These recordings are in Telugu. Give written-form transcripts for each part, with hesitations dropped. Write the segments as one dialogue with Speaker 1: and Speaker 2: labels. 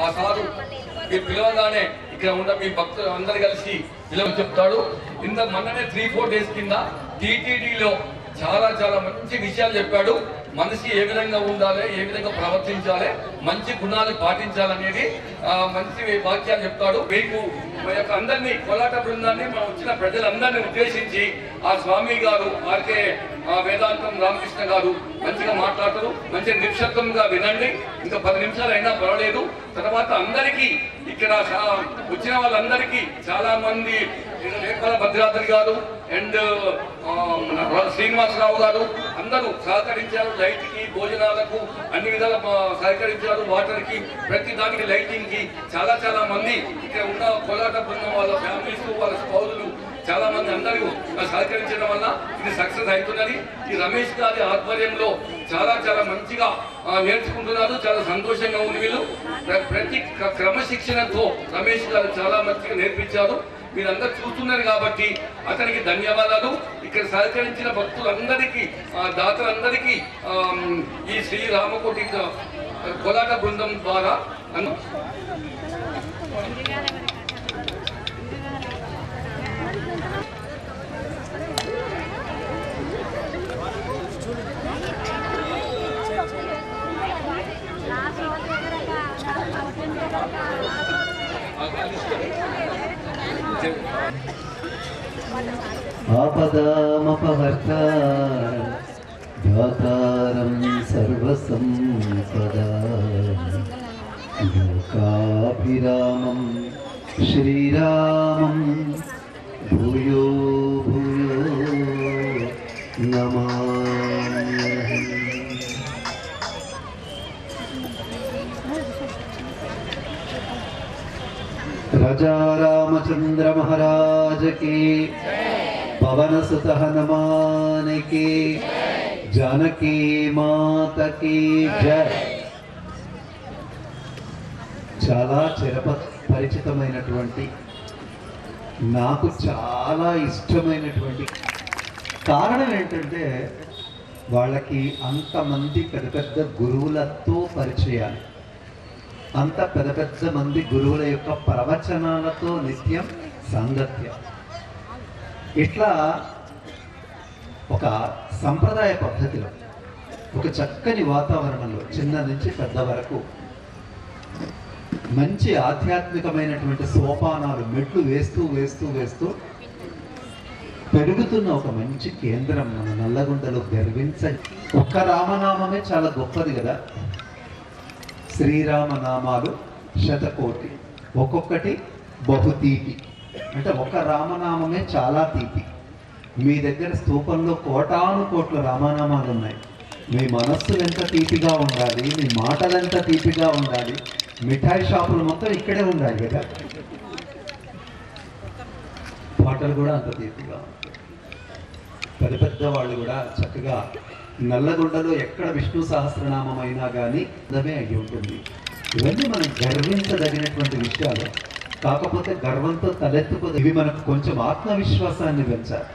Speaker 1: ఆ సారు మీరు పిలవగానే ఇక్కడ ఉన్న మీ భక్తులు అందరు కలిసి చెప్తాడు. ఇంత మొన్ననే 3-4 days కింద టీటీడీలో చాలా చాలా మంచి విషయాలు చెప్పాడు. మనిషి ఏ విధంగా ఉండాలి, ఏ విధంగా ప్రవర్తించాలి, మంచి గుణాలు పాటించాలనేది మంచి వాక్యాలు చెప్తాడు. మీకు మా యొక్క అందరినీ కోలాట బృందాన్ని మనం వచ్చిన ప్రజలందరినీ ఉద్దేశించి ఆ స్వామి గారు ఆర్కే వేదాంతం రామకృష్ణ గారు మంచిగా మాట్లాడతారు. మంచిగా నిశ్శబ్దంగా వినండి. ఇంకా 10 నిమిషాలు అయినా పర్వాలేదు. తర్వాత అందరికీ ఇక్కడ వచ్చిన వాళ్ళందరికీ చాలా మంది రేపల భద్రాద్రి గారు అండ్ శ్రీనివాసరావు గారు అందరూ సహకరించారు. లైట్ కి, భోజనాలకు అన్ని విధాల సహకరించారు. వాటర్ కి, ప్రతి దానికి, లైటింగ్ కి చాలా చాలా మంది ఇక్కడ ఉన్న కోలాట బృందం వాళ్ళ ఫ్యామిలీస్, వాళ్ళ స్పౌజులు చాలా మంది అందరూ సహకరించడం వల్ల ఇది సక్సెస్ అవుతున్నది. ఈ రమేష్ గారి ఆధ్వర్యంలో చాలా చాలా మంచిగా నేర్చుకుంటున్నారు. చాలా సంతోషంగా ఉంది. వీళ్ళు ప్రతి క్రమశిక్షణతో రమేష్ గారు చాలా మంచిగా నేర్పించారు. మీరందరూ చూస్తున్నారు కాబట్టి అతనికి ధన్యవాదాలు. ఇక్కడ సహకరించిన భక్తులందరికీ, దాతలందరికీ ఈ శ్రీరామకోటి కోలాట బృందం ద్వారా
Speaker 2: ఆపదామపహర్తారం సర్వసంపదా లోకాభిరామం శ్రీరామం భూయో భూయో నమామ్యహం. राजा रामचंद्र महाराज की, पवन सुत हनुमान की, जानकी माता की जय. చాలా పరిచితమైనటువంటి, నాకు చాలా ఇష్టమైనటువంటి కారణం ఏంటంటే వాళ్ళకి అంతమంది పెద్ద పెద్ద గురువులతో పరిచయాలు, అంత పెద్ద పెద్ద మంది గురువుల యొక్క ప్రవచనాలతో నిత్యం సాంగత్యం. ఇట్లా ఒక సంప్రదాయ పద్ధతిలో ఒక చక్కని వాతావరణంలో చిన్న నుంచి పెద్ద వరకు మంచి ఆధ్యాత్మికమైనటువంటి సోపానాలు, మెట్లు వేస్తూ వేస్తూ వేస్తూ పెరుగుతున్న ఒక మంచి కేంద్రం మన నల్లగొండలో గర్వించండి. ఒక్క రామనామమే చాలా గొప్పది కదా. శ్రీరామ నామాలు శతకోటి, ఒక్కొక్కటి బహుతీపి. అంటే ఒక రామనామమే చాలా తీపి. మీ దగ్గర స్తూపంలో కోటాను కోట్ల రామనామాలు ఉన్నాయి. మీ మనస్సులు ఎంత తీపిగా ఉండాలి, మీ మాటలు ఎంత తీపిగా ఉండాలి. మిఠాయి షాపులు మొత్తం ఇక్కడే ఉండాలి కదా, పాటలు కూడా అంత తీపిగా ఉంటాయి. పెద్ద పెద్ద వాళ్ళు కూడా చక్కగా నల్లగొండలో ఎక్కడ విష్ణు సహస్రనామం అయినా కానీ అదే అయి ఉంటుంది. ఇవన్నీ మనం గర్వించదగినటువంటి విషయాలు. కాకపోతే గర్వంతో తలెత్తుకోదు. ఇవి మనకు కొంచెం ఆత్మవిశ్వాసాన్ని పెంచాలి.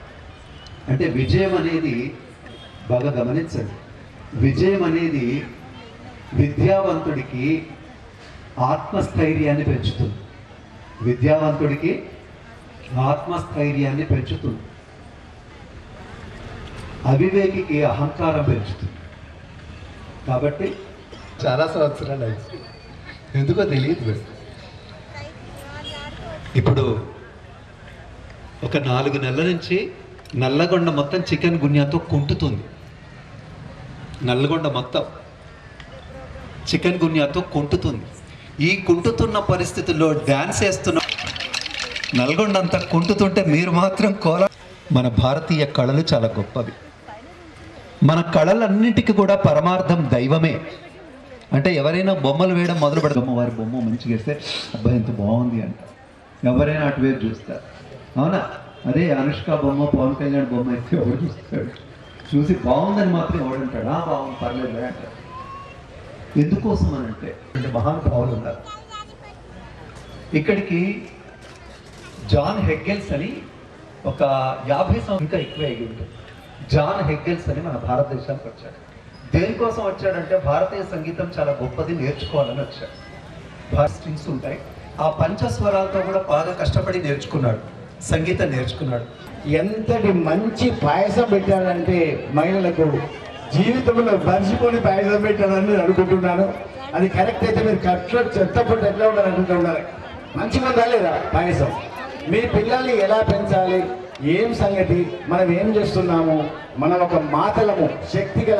Speaker 2: అంటే విజయం అనేది బాగా గమనించండి. విజయం అనేది విద్యావంతుడికి ఆత్మస్థైర్యాన్ని పెంచుతుంది. విద్యావంతుడికి ఆత్మస్థైర్యాన్ని పెంచుతుంది. అవివేకికి అహంకారం పెంచుతుంది. కాబట్టి చాలా సంవత్సరాలు అయింది, ఎందుకో తెలియదు. ఇప్పుడు ఒక 4 నెలల నుంచి నల్లగొండ మొత్తం చికెన్ గున్యాతో కుంటుతుంది. నల్లగొండ మొత్తం చికెన్ గున్యాతో కుంటుతుంది. ఈ కుంటుతున్న పరిస్థితుల్లో డ్యాన్స్ వేస్తున్న నల్గొండ అంతా కుంటుతుంటే మీరు మాత్రం మన భారతీయ కళలు చాలా గొప్పవి. మన కళలన్నిటికీ కూడా పరమార్థం దైవమే. అంటే ఎవరైనా బొమ్మలు వేయడం మొదలు పెడతాము, వారి బొమ్మ మంచిగా వేస్తే అబ్బాయి ఎంత బాగుంది అంట, ఎవరైనా అటువైపు చూస్తారు. అవునా? అదే అనుష్క బొమ్మ, పవన్ కళ్యాణ్ బొమ్మ అయితే ఎవరు చూస్తాడు? చూసి బాగుందని మాత్రం ఎవడంటాడు, బాగుంది పర్లేదు అంటారు. ఎందుకోసం అని అంటే మహానుభావులు ఉన్నారు. ఇక్కడికి జాన్ హెగ్గెల్స్ అని ఒక 50 సంవత్సరం ఇంకా ఎక్కువ అయ్యి ఉంటుంది. జాన్ హెగ్గెల్స్ అని మన భారతదేశానికి వచ్చాడు. దేనికోసం వచ్చాడంటే భారతీయ సంగీతం చాలా గొప్పది, నేర్చుకోవాలని వచ్చాడు. స్ట్రింగ్స్ ఉంటాయి. ఆ పంచస్వరాలతో కూడా బాగా కష్టపడి నేర్చుకున్నాడు, సంగీతం నేర్చుకున్నాడు.
Speaker 3: ఎంతటి మంచి పాయసం పెట్టాడంటే మహిళలకు జీవితంలో మర్చిపోని పాయసం పెట్టాడని నేను అనుకుంటున్నాను. అది కరెక్ట్ అయితే మీరు కరెక్ట్ చెత్తపట్టు ఎట్లా ఉండాలి అనుకుంటున్నారు. మంచిగా ఉందా లేదా పాయసం? మీ పిల్లల్ని ఎలా పెంచాలి, ఏం సంగతి, మనం ఏం చేస్తున్నాము, మనం ఒక మాతలము, శక్తిగల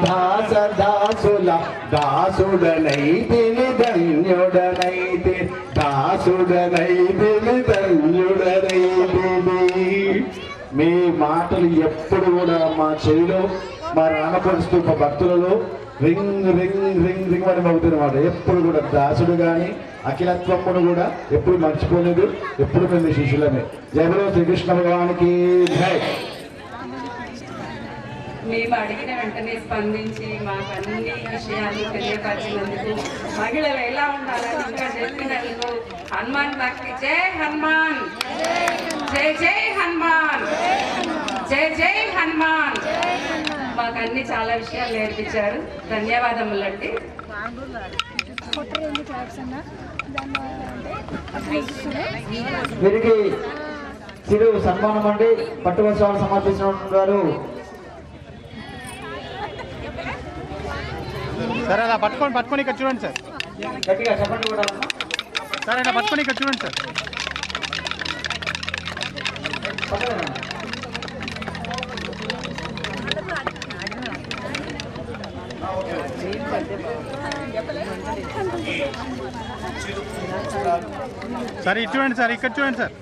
Speaker 3: దాస దాసుల దాసుడనైతిని ధన్యుడనైతి దాసుడనైతిని ధన్యుడనైతిని. మీ మాటలు ఎప్పుడు కూడా మా చెవిలో, మా రామపరుస్తూ మా భక్తులలో రింగ్ రింగ్ రింగ్ రింగ్ అని మోగుతున్నమాట. ఎప్పుడు కూడా దాసుడు కానీ అఖిలత్వమును కూడా ఎప్పుడు మర్చిపోలేదు. ఎప్పుడు మేము శిష్యులమే. జయ బలో శ్రీకృష్ణ భగవానికి జై.
Speaker 4: మేము అడిగిన వెంటనే స్పందించి మాకు అన్ని విషయాలు తెలియపరిచినందుకు, మహిళలు ఎలా ఉండాలని ఇంకా చెప్పినందుకు హనుమాన్ భక్తి. జై హనుమాన్, జై జై హనుమాన్, జై జై హనుమాన్. మాకు అన్ని చాలా విషయాలు నేర్పించారు. ధన్యవాదములండి.
Speaker 3: వీరికి చిరు సన్మానం అండి. పట్టువత్సవాలు సమర్పించినవారు
Speaker 5: సరే అలా పట్టుకొని ఇక్కడ చూడండి సార్.
Speaker 3: గట్టిగా చెప్పండి కూడా.
Speaker 5: సరే ఇలా పట్టుకొని ఇక్కడ చూడండి సార్. సరే ఇటు చూడండి సార్, ఇక్కడ చూడండి సార్.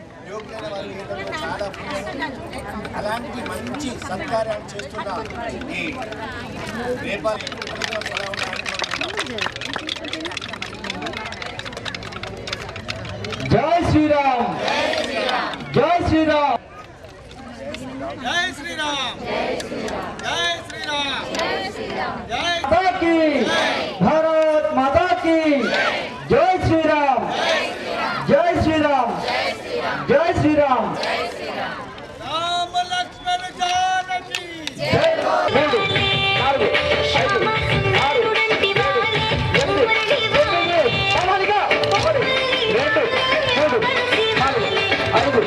Speaker 6: అలాంటి మంచి సత్కార్యాలు చేస్తున్న ఈ నేపాలి
Speaker 3: జై శ్రీరామ్, జై శ్రీరామ్,
Speaker 6: జై శ్రీరామ్, జై శ్రీరామ్, జై
Speaker 3: మాతా కీ, భారత్ మాతా కీ. జై శ్రీరామ్, జై శ్రీరామ్, జై శ్రీరామ్.
Speaker 6: రామ లక్ష్మణ జానకి.
Speaker 3: జై. 3, 4, 5, 6, 7, 8, 9, సామానిగా 1, 2, 3, 4, 5, 6, 7, 8.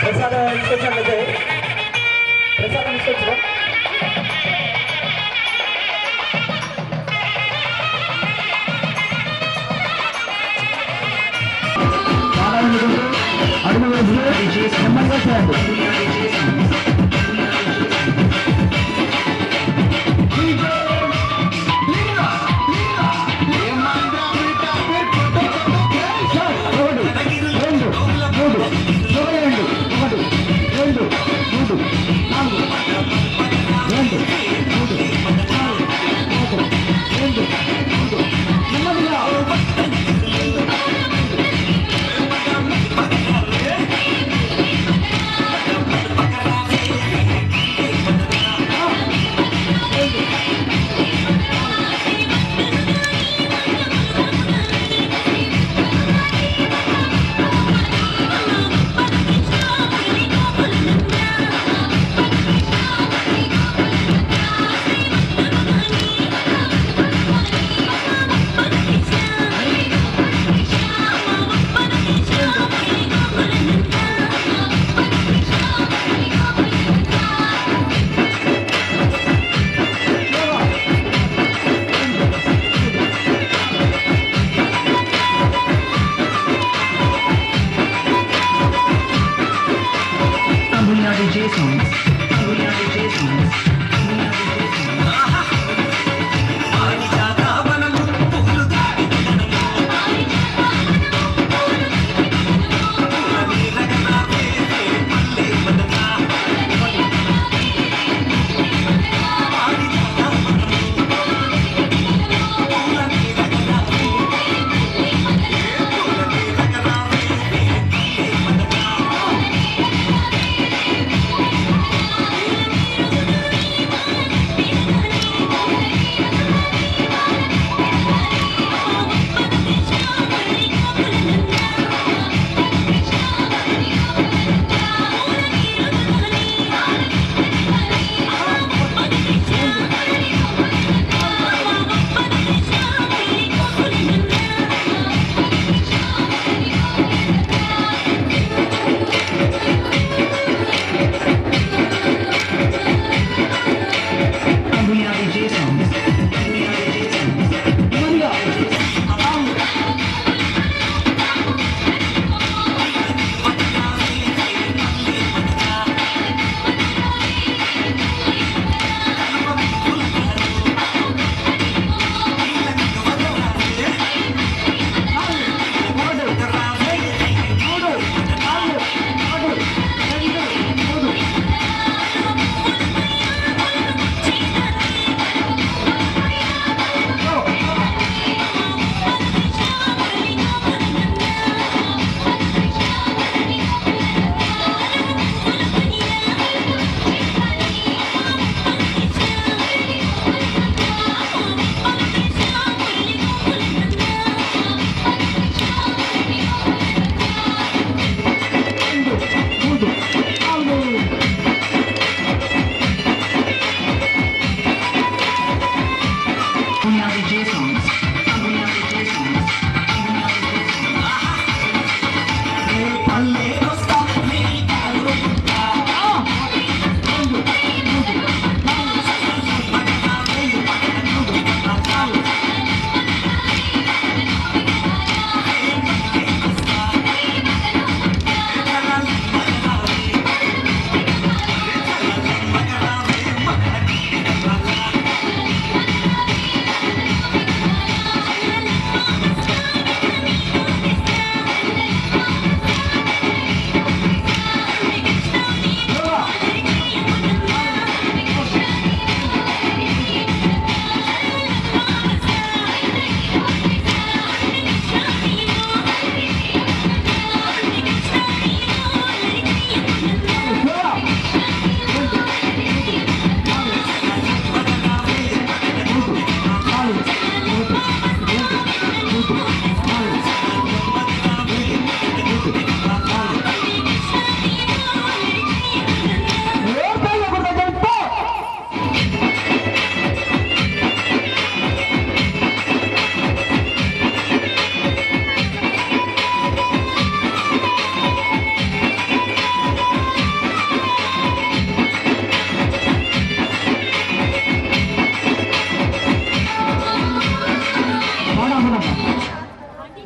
Speaker 3: ప్రసాదం తీసుకొచ్చినట్లయితే ప్రసాదం తీసుకొచ్చిన అడుగు వేసి నెమ్మదిగా చేయండి.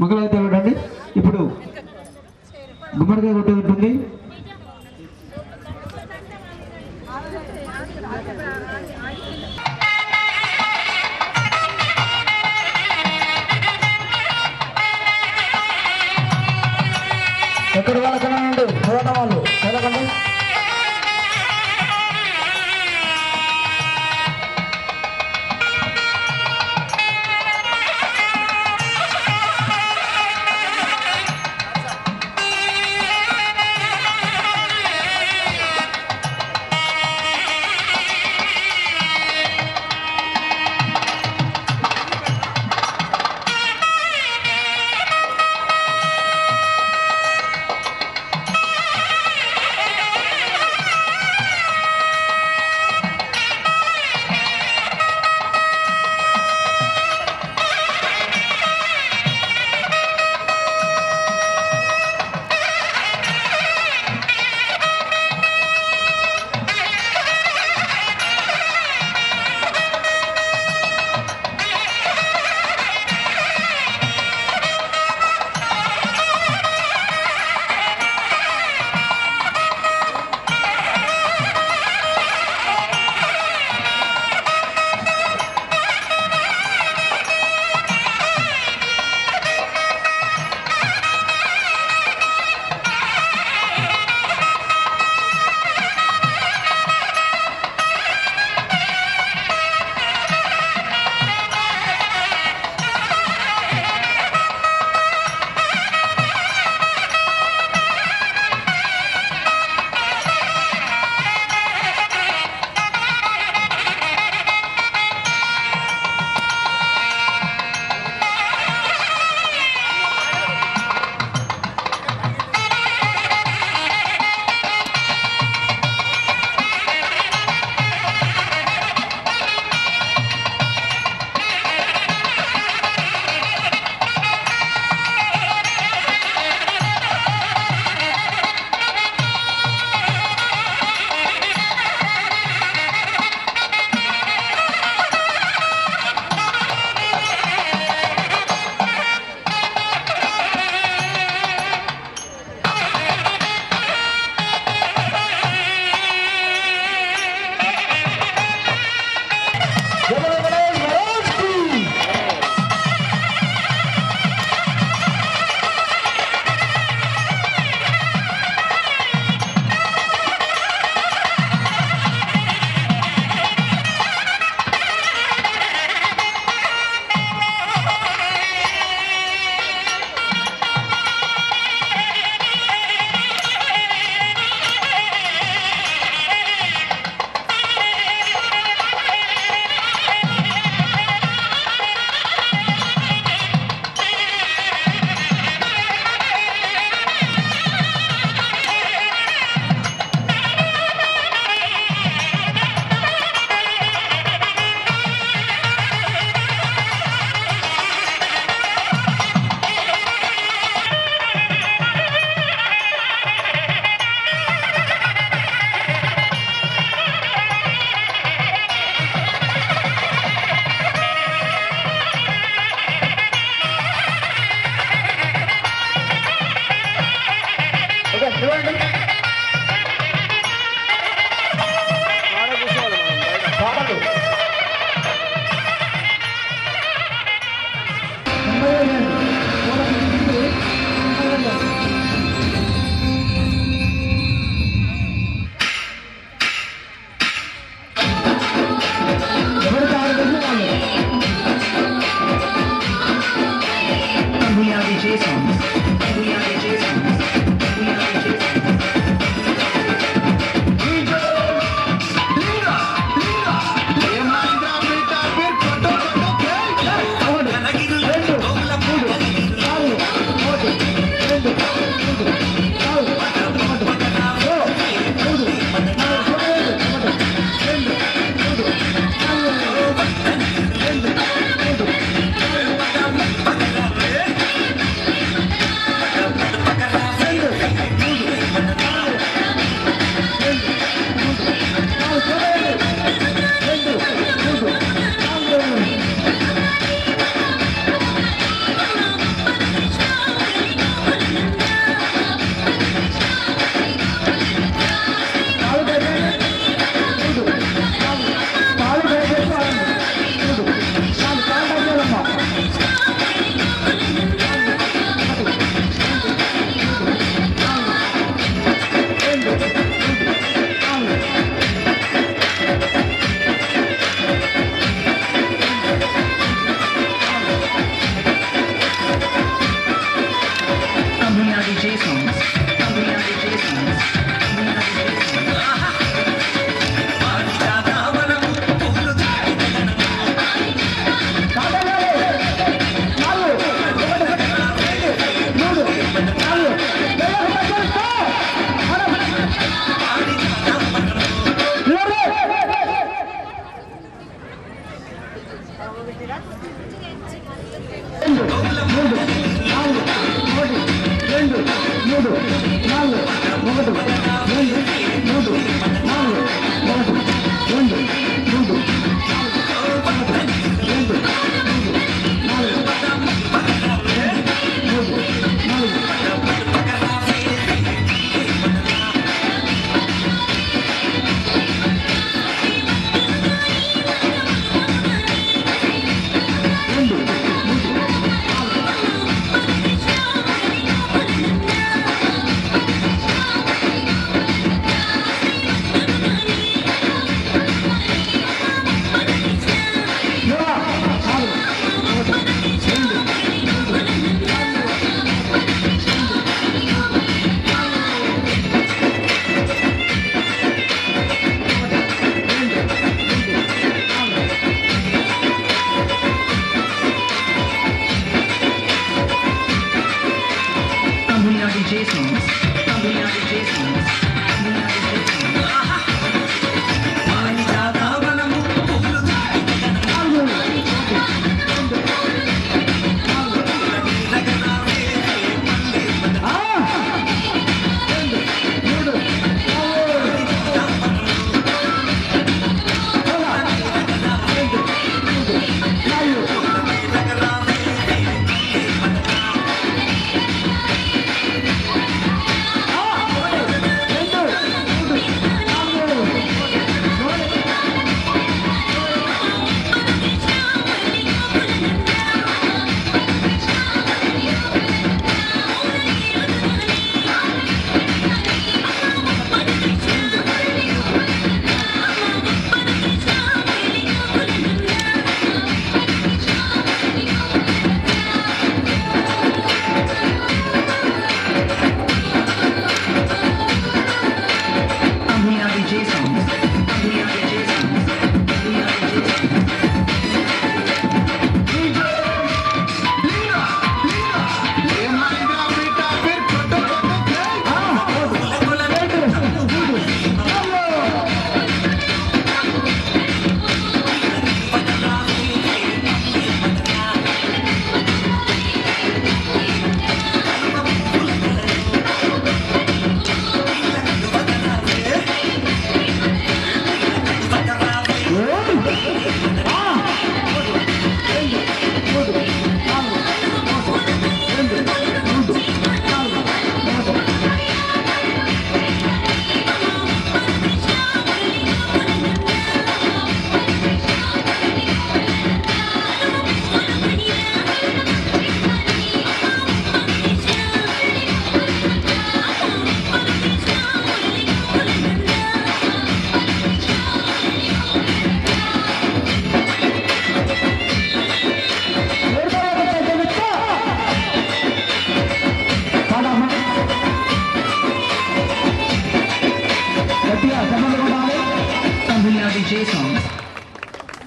Speaker 7: మంగళవాయితే చూడండి. ఇప్పుడు గుమ్మడికాయ కొట్టే ఉంటుంది. ఎక్కడ వాళ్ళకన్నా నుండి చూడటం వాళ్ళు చదవకండి.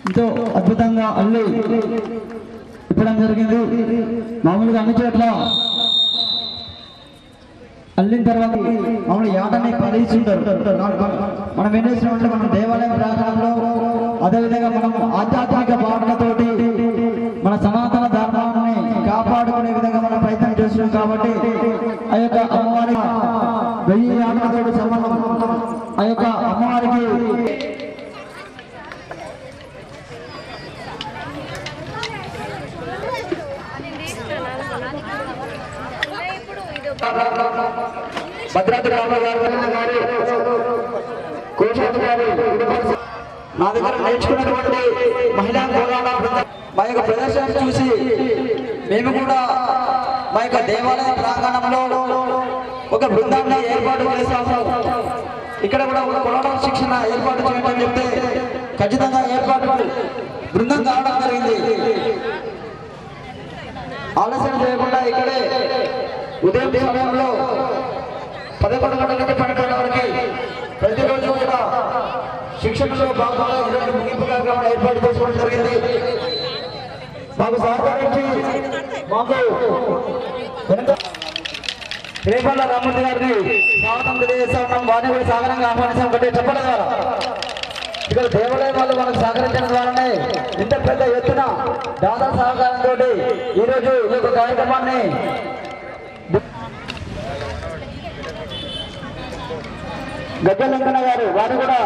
Speaker 7: ఎంతో అద్భుతంగా అల్లి ఇప్పడం జరిగింది. మామూలుగా అన్ని చోట్ల అల్లిన తర్వాత మామూలు యాటని పరిస్తుంటారు. మనం ఏం చేసినామంటే మనం దేవాలయం ప్రాంగణంలో అదేవిధంగా మనం ఆధ్యాత్మిక భావనతోటి మన సనాతన ధర్మాన్ని కాపాడుకునే విధంగా మనం ప్రయత్నం చేస్తున్నాం. కాబట్టి ఆ యొక్క అమ్మవారి 1000 యాటలతోటి సంబంధం ఆ యొక్క అమ్మవారికి భద్రాద్రి రామగారు నా దగ్గర నేర్చుకున్నటువంటి మహిళా పోరాట మా యొక్క ప్రదర్శన చూసి మేము కూడా మా యొక్క దేవాలయ ప్రాంగణంలో ఒక బృందాన్ని ఏర్పాటు చేశాము. ఇక్కడ కూడా ఒక పోరాట శిక్షణ ఏర్పాటు చేయమని చెప్తే ఖచ్చితంగా ఏర్పాటు బృందం కావడం జరిగింది. ఆలస్యం చేయకుండా ఇక్కడే ఉదయం సమయంలో 11 గంటల నుంచి 12 గంటల వరకు ప్రతిరోజు కూడా శిక్షణలో భాగంగా ఇలాంటి ముగింపు కార్యక్రమాలు ఏర్పాటు చేసుకోవడం జరిగింది. మాకు సహకరించి మాకు రేపల్ల రామూర్తి గారిని స్వాగతం తెలియజేస్తా ఉన్నాం. వారిని కూడా సాగరంగా ఆహ్వానించాం. ఒకటి చెప్పడం ద్వారా ఇక్కడ దేవాలయం వాళ్ళు మనకు సహకరించడం ద్వారానే ఇంత పెద్ద ఎత్తున దాదా సహకారంతో ఈరోజు ఈ యొక్క కార్యక్రమాన్ని గజ్జల వెంకన్న గారు వారు కూడా